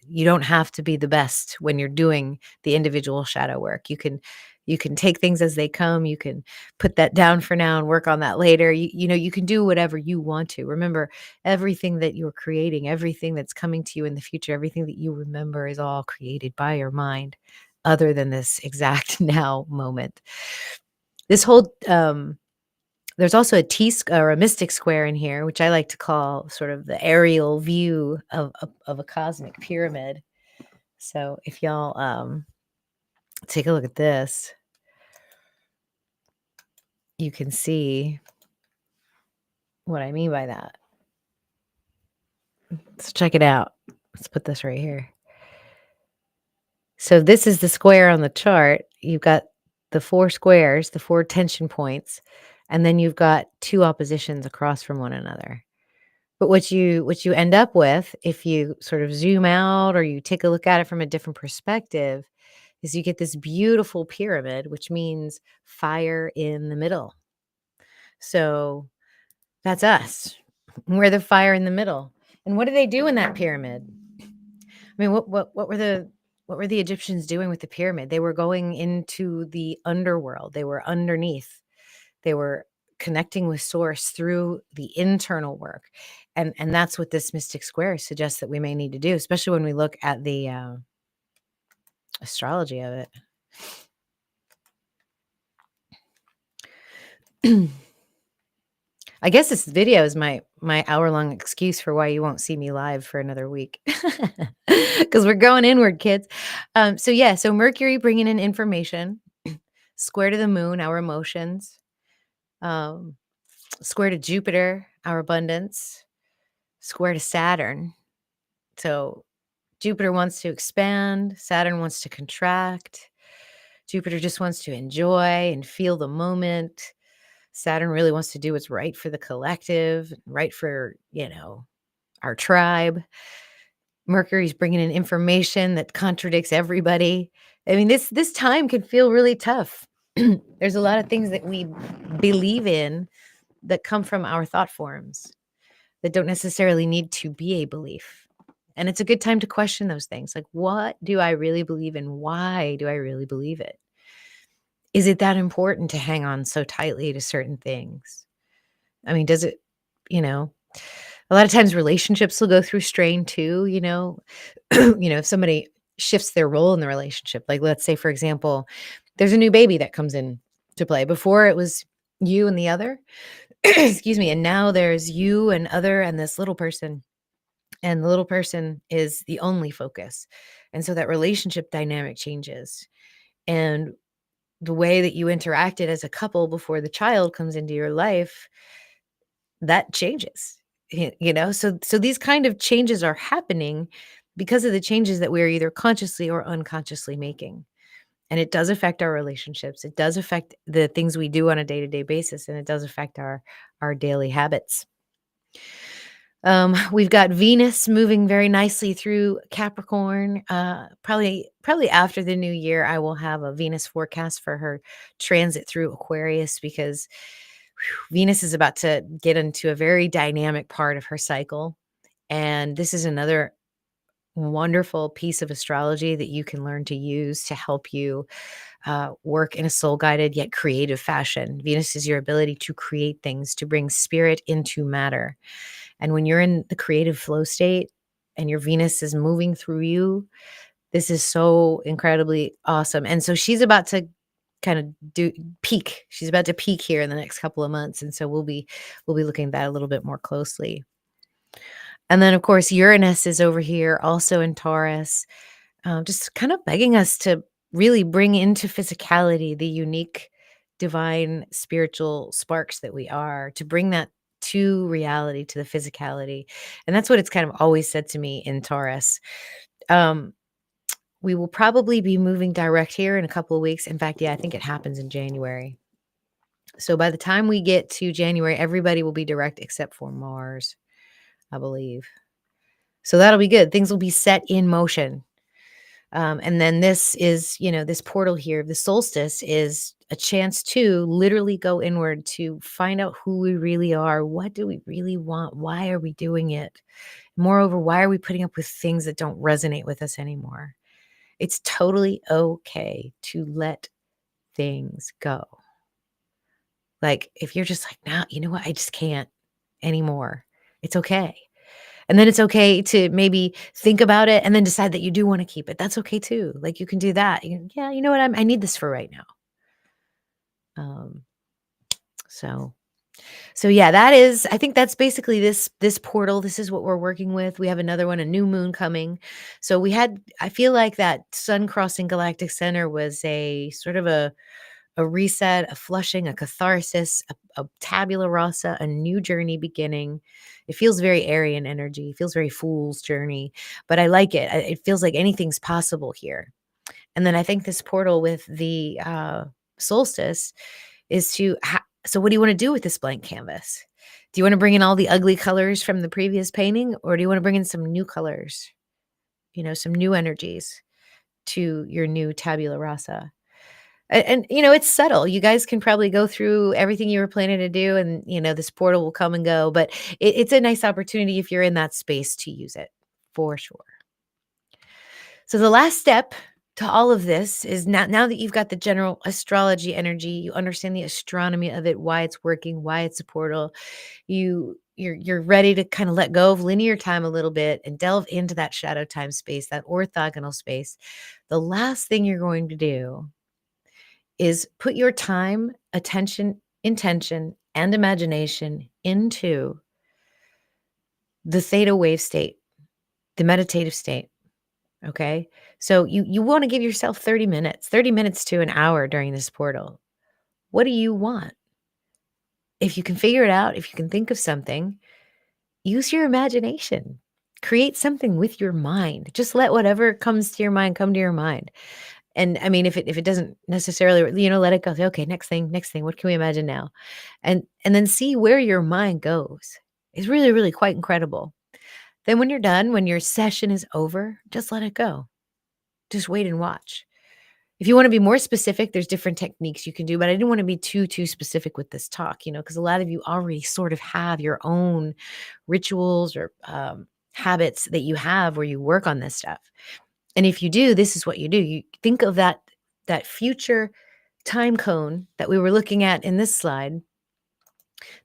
You don't have to be the best when you're doing the individual shadow work. You can You can take things as they come. You can put that down for now and work on that later. You can do whatever you want to. Remember, everything that you're creating, everything that's coming to you in the future, everything that you remember is all created by your mind other than this exact now moment. This whole there's also a or a mystic square in here, which I like to call sort of the aerial view of a cosmic pyramid. So if y'all take a look at this, you can see what I mean by that. Let's check it out. Let's put this right here. So this is the square on the chart. You've got the 4 squares, the 4 tension points, and then you've got 2 oppositions across from one another. But what you end up with, if you sort of zoom out or you take a look at it from a different perspective, is you get this beautiful pyramid, which means fire in the middle. So that's us. We're the fire in the middle. And what do they do in that pyramid? I mean, what were the Egyptians doing with the pyramid? They were going into the underworld. They were underneath. They were connecting with source through the internal work. And that's what this mystic square suggests that we may need to do, especially when we look at the astrology of it. I guess this video is my hour-long excuse for why you won't see me live for another week. Because we're going inward, kids. So Mercury bringing in information, square to the moon, our emotions, um, square to Jupiter, our abundance, square to Saturn. So Jupiter wants to expand, Saturn wants to contract. Jupiter just wants to enjoy and feel the moment. Saturn really wants to do what's right for the collective, right for, our tribe. Mercury's bringing in information that contradicts everybody. I mean, this time can feel really tough. There's a lot of things that we believe in that come from our thought forms that don't necessarily need to be a belief. And it's a good time to question those things. Like, what do I really believe in? Why do I really believe it? Is it that important to hang on so tightly to certain things? I mean, does it, you know, a lot of times relationships will go through strain too, if somebody shifts their role in the relationship, like let's say, for example, there's a new baby that comes in to play. Before it was you and the other, excuse me, and now there's you and other and this little person, and the little person is the only focus. And so that relationship dynamic changes. And the way that you interacted as a couple before the child comes into your life, that changes. So these kind of changes are happening because of the changes that we're either consciously or unconsciously making. And it does affect our relationships. It does affect the things we do on a day-to-day basis, and it does affect our daily habits. We've got Venus moving very nicely through Capricorn. Probably after the new year, I will have a Venus forecast for her transit through Aquarius, because Venus is about to get into a very dynamic part of her cycle. And this is another wonderful piece of astrology that you can learn to use to help you work in a soul guided yet creative fashion. Venus is your ability to create things, to bring spirit into matter. And when you're in the creative flow state and your Venus is moving through you, this is so incredibly awesome. And so she's about to kind of peak. She's about to peak here in the next couple of months. And so we'll be looking at that a little bit more closely. And then of course, Uranus is over here also in Taurus, just kind of begging us to really bring into physicality the unique divine spiritual sparks that we are, to bring that to reality, to the physicality. And that's what it's kind of always said to me in Taurus. We will probably be moving direct here in a couple of weeks. In fact, yeah, I think it happens in January. So by the time we get to January, everybody will be direct except for Mars, I believe. So that'll be good. Things will be set in motion. And then this is, this portal here, the solstice is a chance to literally go inward, to find out who we really are. What do we really want? Why are we doing it? Moreover, why are we putting up with things that don't resonate with us anymore? It's totally okay to let things go. Like, if you're just like, "No, you know what? I just can't anymore." It's okay. And then it's okay to maybe think about it and then decide that you do wanna keep it. That's okay too. Like, you can do that. "Yeah, you know what? I need this for right now." Um, so yeah, that is I think that's basically this portal. This is what we're working with. We have another one, a new moon coming. So I feel like that sun crossing galactic center was a sort of a reset, a flushing, a catharsis, a tabula rasa, a new journey beginning. It feels very Aryan energy. It feels very fool's journey, but I like it. It feels like anything's possible here. And then I think this portal with the solstice is so what do you want to do with this blank canvas? Do you want to bring in all the ugly colors from the previous painting, or do you want to bring in some new colors, some new energies to your new tabula rasa? And it's subtle. You guys can probably go through everything you were planning to do, and this portal will come and go. But it's a nice opportunity if you're in that space to use it for sure. So the last step to all of this is now that you've got the general astrology energy, you understand the astronomy of it, why it's working, why it's a portal. You're ready to kind of let go of linear time a little bit and delve into that shadow time space, that orthogonal space. The last thing you're going to do is put your time, attention, intention, and imagination into the theta wave state, the meditative state. Okay. So you want to give yourself 30 minutes to an hour during this portal. What do you want? If you can figure it out, if you can think of something, use your imagination. Create something with your mind. Just let whatever comes to your mind come to your mind. And I mean, if it doesn't necessarily, let it go. Say, okay, next thing, what can we imagine now? And then see where your mind goes. It's really, really quite incredible. Then when you're done, when your session is over, just let it go. Just wait and watch. If you want to be more specific, there's different techniques you can do, but I didn't want to be too specific with this talk, because a lot of you already sort of have your own rituals or habits that you have where you work on this stuff. And if you do, this is what you do. You think of that future time cone that we were looking at in this slide.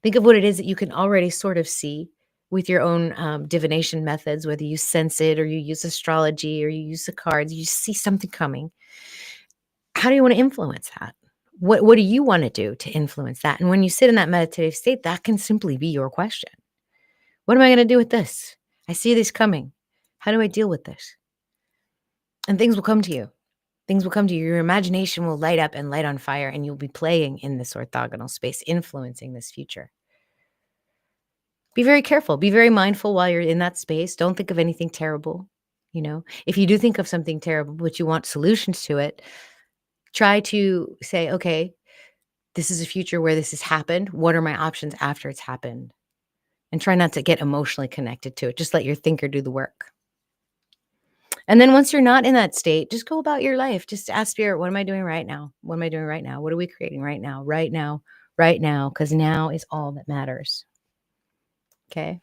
Think of what it is that you can already sort of see with your own divination methods, whether you sense it or you use astrology or you use the cards. You see something coming. How do you want to influence that? What do you want to do to influence that? And when you sit in that meditative state, that can simply be your question. What am I going to do with this? I see this coming. How do I deal with this? And things will come to you. Things will come to you. Your imagination will light up and light on fire, and you'll be playing in this orthogonal space, influencing this future. Be very careful. Be very mindful while you're in that space. Don't think of anything terrible. If you do think of something terrible, but you want solutions to it, try to say, okay, this is a future where this has happened. What are my options after it's happened? And try not to get emotionally connected to it. Just let your thinker do the work. And then once you're not in that state, just go about your life. Just ask spirit, what am I doing right now? What am I doing right now? What are we creating right now? Right now, right now, because now is all that matters. Okay.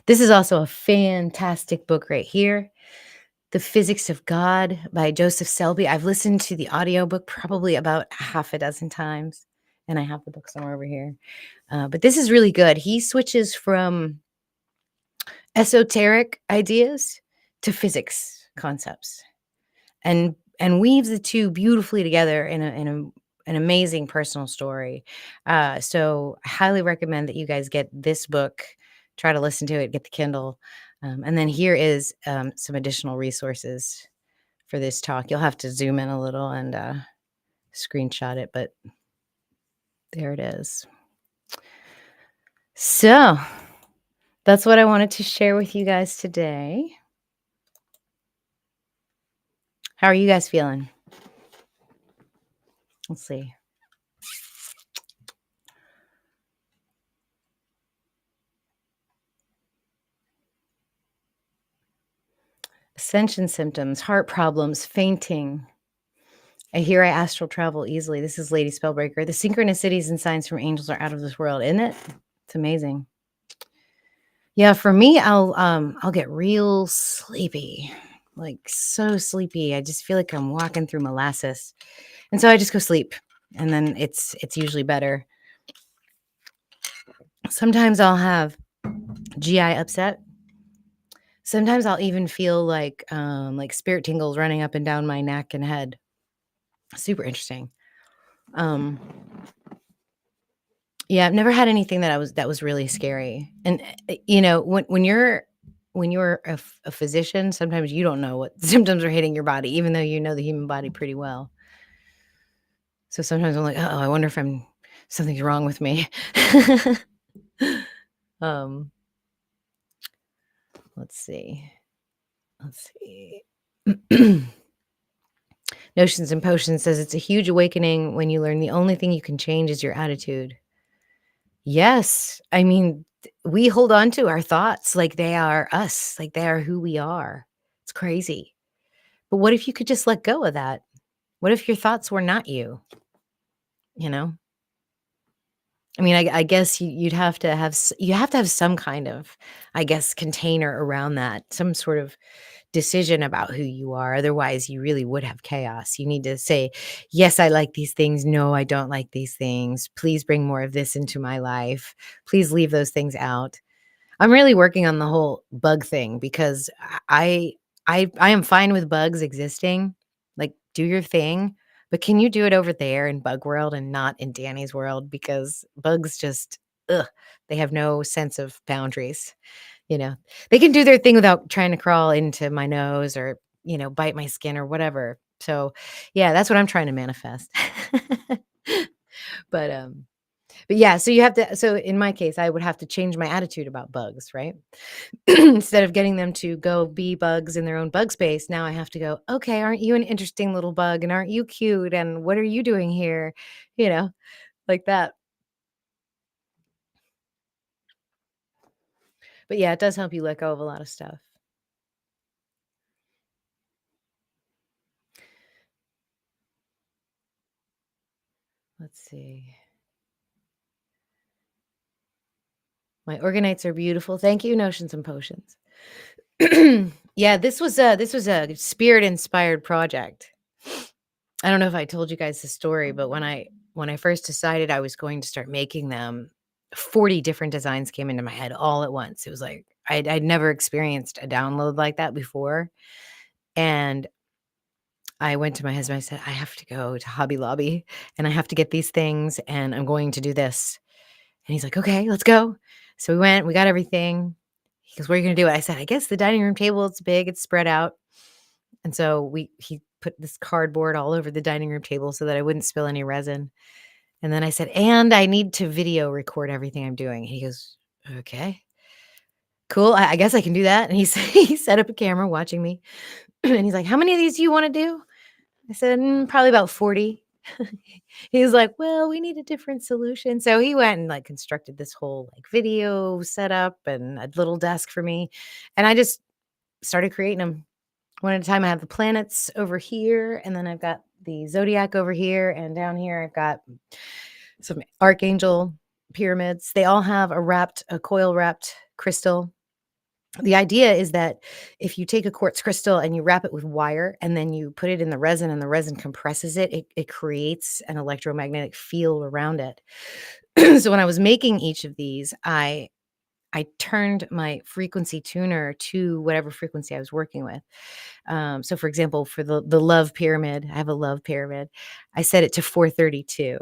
This is also a fantastic book right here. The Physics of God by Joseph Selby. I've listened to the audiobook probably about half a dozen times, and I have the book somewhere over here. But this is really good. He switches from esoteric ideas to physics concepts and weaves the two beautifully together in an amazing personal story. So I highly recommend that you guys get this book, try to listen to it, get the Kindle. And then here is some additional resources for this talk. You'll have to zoom in a little and screenshot it, but there it is. So that's what I wanted to share with you guys today. How are you guys feeling? Let's see. Ascension symptoms, heart problems, fainting. I hear I astral travel easily. This is Lady Spellbreaker. The synchronicities and signs from angels are out of this world, isn't it? It's amazing. Yeah, for me, I'll get real sleepy, like so sleepy. I just feel like I'm walking through molasses. And so I just go sleep, and then it's usually better. Sometimes I'll have GI upset. Sometimes I'll even feel like spirit tingles running up and down my neck and head. Super interesting. Um, yeah, I've never had anything that was really scary. And when you're a physician, sometimes you don't know what symptoms are hitting your body, even though you know the human body pretty well. So sometimes I'm like, oh, I wonder if something's wrong with me. um, let's see. Let's see. Notions and Potions says it's a huge awakening when you learn the only thing you can change is your attitude. Yes. I mean, we hold on to our thoughts like they are us, like they are who we are. It's crazy. But what if you could just let go of that? What if your thoughts were not you? You know? I mean, I guess you'd have to you have to have some kind of, I guess, container around that, some sort of decision about who you are. Otherwise, you really would have chaos. You need to say, yes, I like these things. No, I don't like these things. Please bring more of this into my life. Please leave those things out. I'm really working on the whole bug thing because I am fine with bugs existing. Like, do your thing, but can you do it over there in bug world and not in Danny's world? Because bugs just, ugh, they have no sense of boundaries. You know, they can do their thing without trying to crawl into my nose or, bite my skin or whatever. So, yeah, that's what I'm trying to manifest. But, yeah, so in my case, I would have to change my attitude about bugs, right? Instead of getting them to go be bugs in their own bug space, now I have to go, "Okay, aren't you an interesting little bug, and aren't you cute, and what are you doing here?" You know, like that. But yeah, it does help you let go of a lot of stuff. Let's see. My organites are beautiful. Thank you, Notions and Potions. Yeah, this was a spirit-inspired project. I don't know if I told you guys the story, but when I first decided I was going to start making them, 40 different designs came into my head all at once. It was like I'd never experienced a download like that before, and I went to my husband, I said, "I have to go to Hobby Lobby, and I have to get these things, and I'm going to do this." And he's like, "Okay, let's go." So we went, we got everything. He goes, "What are you gonna do?" I said, "I guess the dining room table, it's big, it's spread out." And so he put this cardboard all over the dining room table so that I wouldn't spill any resin. And then I said, "And I need to video record everything I'm doing." He goes, "Okay, cool. I guess I can do that." And he set up a camera watching me. And he's like, "How many of these do you want to do?" I said, Probably about 40." He was like, "Well, we need a different solution." So he went and like constructed this whole like video setup and a little desk for me. And I just started creating them one at a time. I have the planets over here, and then I've got the zodiac over here, and down here I've got some archangel pyramids. They all have a coil wrapped crystal. The idea is that if you take a quartz crystal and you wrap it with wire and then you put it in the resin and the resin compresses it creates an electromagnetic field around it. So when I was making each of these, I turned my frequency tuner to whatever frequency I was working with. So for example, for the love pyramid, I have a love pyramid. I set it to 432.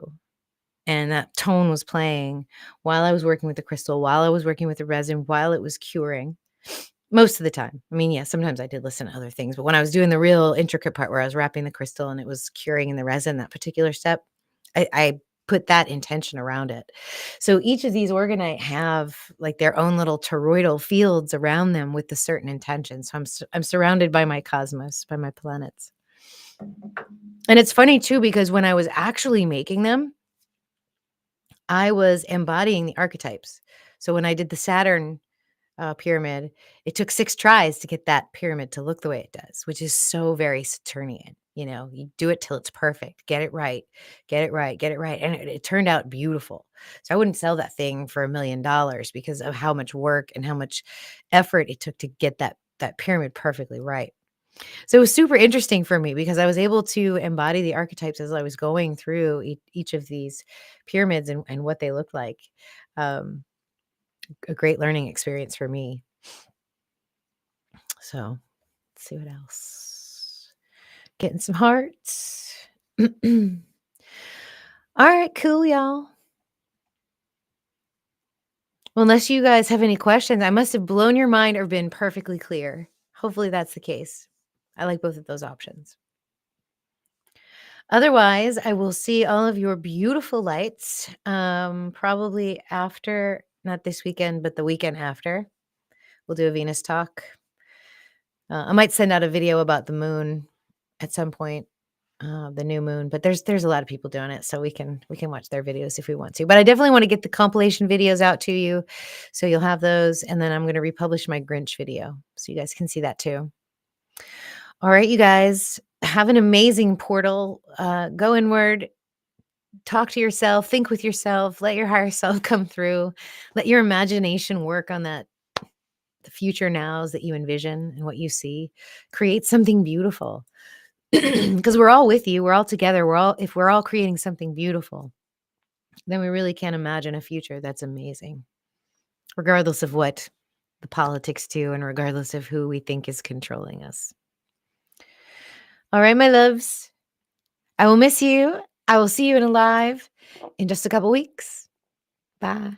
And that tone was playing while I was working with the crystal, while I was working with the resin, while it was curing. Most of the time. I mean, yeah, sometimes I did listen to other things, but when I was doing the real intricate part where I was wrapping the crystal and it was curing in the resin, that particular step, I put that intention around it. So each of these orgonite have like their own little toroidal fields around them with a certain intention. So I'm surrounded by my cosmos, by my planets. And it's funny too because when I was actually making them, I was embodying the archetypes. So when I did the Saturn pyramid, it took 6 tries to get that pyramid to look the way it does, which is so very Saturnian. You do it till it's perfect. Get it right. Get it right. Get it right. And it turned out beautiful. So I wouldn't sell that thing for $1,000,000 because of how much work and how much effort it took to get that pyramid perfectly right. So it was super interesting for me because I was able to embody the archetypes as I was going through each of these pyramids and what they looked like. Um, a great learning experience for me. So let's see what else. Getting some hearts. All right, cool, y'all. Well, unless you guys have any questions, I must have blown your mind or been perfectly clear. Hopefully that's the case. I like both of those options. Otherwise, I will see all of your beautiful lights, probably after, not this weekend, but the weekend after. We'll do a Venus talk. I might send out a video about the moon at some point, the new moon, but there's a lot of people doing it, so we can watch their videos if we want to. But I definitely want to get the compilation videos out to you, so you'll have those, and then I'm going to republish my Grinch video, so you guys can see that too. All right, you guys, have an amazing portal. Go inward, talk to yourself, think with yourself, let your higher self come through, let your imagination work on that the future nows that you envision and what you see. Create something beautiful. Because we're all with you, we're all together, we're all creating something beautiful, then we really can imagine a future that's amazing, regardless of what the politics do and regardless of who we think is controlling us. All right, my loves. I will miss you. I will see you in a live in just a couple weeks. Bye.